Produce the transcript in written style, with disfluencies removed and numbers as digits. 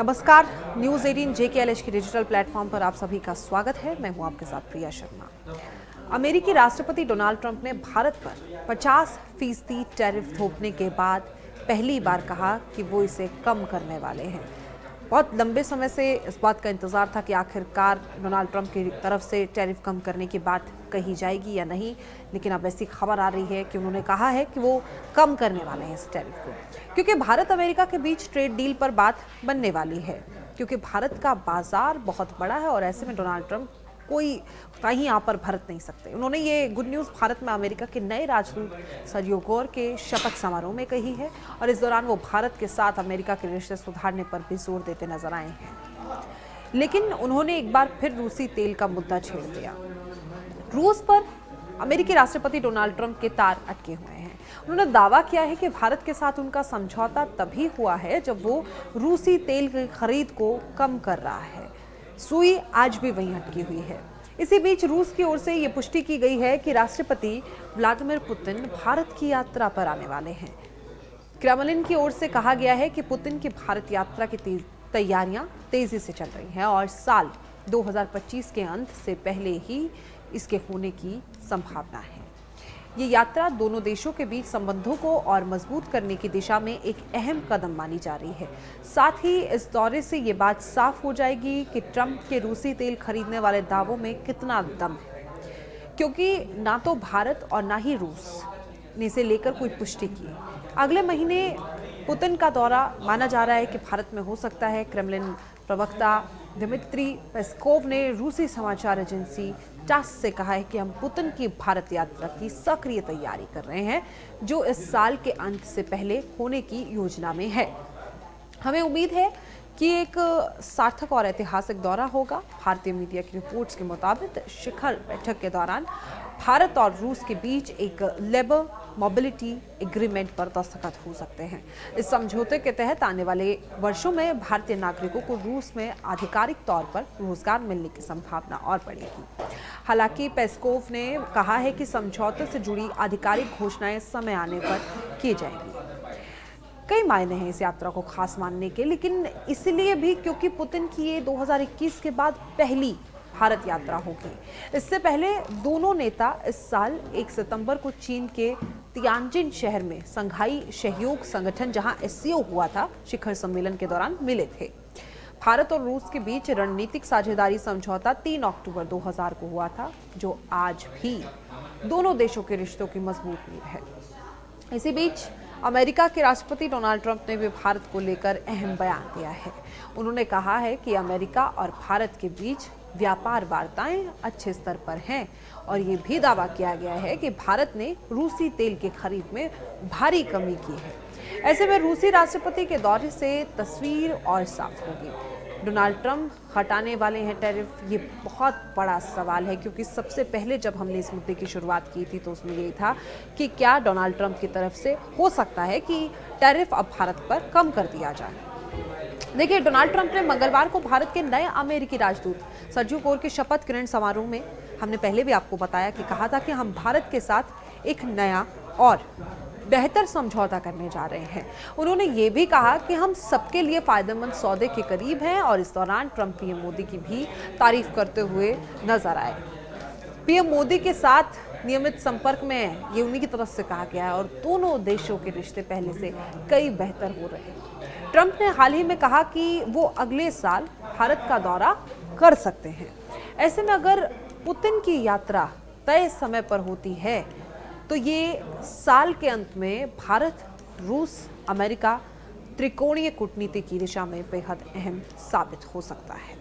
नमस्कार, news 18 JKLH की digital platform पर आप सभी का स्वागत है। मैं हूं आपके साथ प्रिया शर्मा। अमेरिकी राष्ट्रपति डोनाल्ड ट्रंप ने भारत पर 50% टैरिफ थोपने के बाद पहली बार कहा कि वो इसे कम करने वाले हैं। बहुत लंबे समय से इस बात का इंतजार था कि आखिरकार डोनाल्ड ट्रंप की तरफ से टैरिफ कम करने की बात कही जाएगी या नहीं, लेकिन अब ऐसी खबर आ रही है कि उन्होंने कहा है कि वो कम करने वाले हैं इस टैरिफ को, क्योंकि भारत अमेरिका के बीच ट्रेड डील पर बात बनने वाली है। क्योंकि भारत का बाजार बहुत बड़ा है और ऐसे में डोनाल्ड ट्रंप कोई कहीं यहाँ पर भरत नहीं सकते। उन्होंने ये गुड न्यूज़ भारत में अमेरिका के नए राजदूत सर्जियो गोर के शपथ समारोह में कही है और इस दौरान वो भारत के साथ अमेरिका के रिश्ते सुधारने पर भी जोर देते नजर आए हैं। लेकिन उन्होंने एक बार फिर रूसी तेल का मुद्दा छेड़ दिया। रूस पर अमेरिकी राष्ट्रपति डोनाल्ड ट्रंप के तार अटके हुए हैं। उन्होंने दावा किया है कि भारत के साथ उनका समझौता तभी हुआ है जब वो रूसी तेल की खरीद को कम कर रहा है। सुई आज भी वहीं अटकी हुई है। इसी बीच रूस की ओर से ये पुष्टि की गई है कि राष्ट्रपति व्लादिमीर पुतिन भारत की यात्रा पर आने वाले हैं। क्रेमलिन की ओर से कहा गया है कि पुतिन की भारत यात्रा की तैयारियां तेजी से चल रही हैं और साल 2025 के अंत से पहले ही इसके होने की संभावना है। ये यात्रा दोनों देशों के बीच संबंधों को और मजबूत करने की दिशा में एक अहम कदम मानी जा रही है। साथ ही इस दौरे से ये बात साफ हो जाएगी कि ट्रंप के रूसी तेल खरीदने वाले दावों में कितना दम है, क्योंकि ना तो भारत और ना ही रूस ने इसे लेकर कोई पुष्टि की। अगले महीने पुतिन का दौरा माना जा रहा है कि भारत में हो सकता है। क्रेमलिन प्रवक्ता दिमित्री पेस्कोव ने रूसी समाचार एजेंसी टास से कहा है कि हम पुतिन की भारत यात्रा की सक्रिय तैयारी कर रहे हैं, जो इस साल के अंत से पहले होने की योजना में है। हमें उम्मीद है कि एक सार्थक और ऐतिहासिक दौरा होगा। भारतीय मीडिया की रिपोर्ट्स के मुताबिक शिखर बैठक के दौरान भारत और रूस के बीच एक लेबर मोबिलिटी एग्रीमेंट पर दस्तखत हो सकते हैं। इस समझौते के तहत आने वाले वर्षों में भारतीय नागरिकों को रूस में आधिकारिक तौर पर रोजगार मिलने की संभावना और बढ़ेगी। हालांकि पेस्कोव ने कहा है कि समझौते से जुड़ी आधिकारिक घोषणाएं समय आने पर की जाएंगी। कई मायने हैं इस यात्रा को खास मानने के, लेकिन इसलिए भी क्योंकि पुतिन की ये 2021 के बाद पहली भारत यात्रा होगी। इससे पहले दोनों नेता इस साल 1 सितंबर को चीन के तियानजिन शहर में संघाई सहयोग संगठन, जहां SCO हुआ था, शिखर सम्मेलन के दौरान मिले थे। भारत और रूस के बीच रणनीतिक साझेदारी समझौता 3 अक्टूबर 2000 को हुआ था, जो आज भी दोनों देशों के रिश्तों की मजबूत नींव है। इसी बीच अमेरिका के राष्ट्रपति डोनाल्ड ट्रंप ने भी भारत को लेकर अहम बयान दिया है। उन्होंने कहा है कि अमेरिका और भारत के बीच व्यापार वार्ताएं अच्छे स्तर पर हैं और ये भी दावा किया गया है कि भारत ने रूसी तेल की खरीद में भारी कमी की है। ऐसे में रूसी राष्ट्रपति के दौरे से तस्वीर और साफ होगी। डोनाल्ड ट्रंप हटाने वाले हैं टैरिफ, ये बहुत बड़ा सवाल है, क्योंकि सबसे पहले जब हमने इस मुद्दे की शुरुआत की थी तो उसमें यही था कि क्या डोनाल्ड ट्रंप की तरफ से हो सकता है कि टैरिफ अब भारत पर कम कर दिया जाए। देखिए, डोनाल्ड ट्रंप ने मंगलवार को भारत के नए अमेरिकी राजदूत सर्जियो गोर के शपथ ग्रहण समारोह में, हमने पहले भी आपको बताया कि कहा था कि हम भारत के साथ एक नया और बेहतर समझौता करने जा रहे हैं। उन्होंने ये भी कहा कि हम सबके लिए फायदेमंद सौदे के करीब हैं और इस दौरान ट्रंप पीएम मोदी की भी तारीफ करते हुए नजर आए। पीएम मोदी के साथ नियमित संपर्क में, ये उन्हीं की तरफ से कहा गया है और दोनों देशों के रिश्ते पहले से कई बेहतर हो रहे हैं। ट्रंप ने हाल ही में कहा कि वो अगले साल भारत का दौरा कर सकते हैं। ऐसे में अगर पुतिन की यात्रा तय समय पर होती है तो ये साल के अंत में भारत, रूस, अमेरिका त्रिकोणीय कूटनीति की दिशा में बेहद अहम साबित हो सकता है।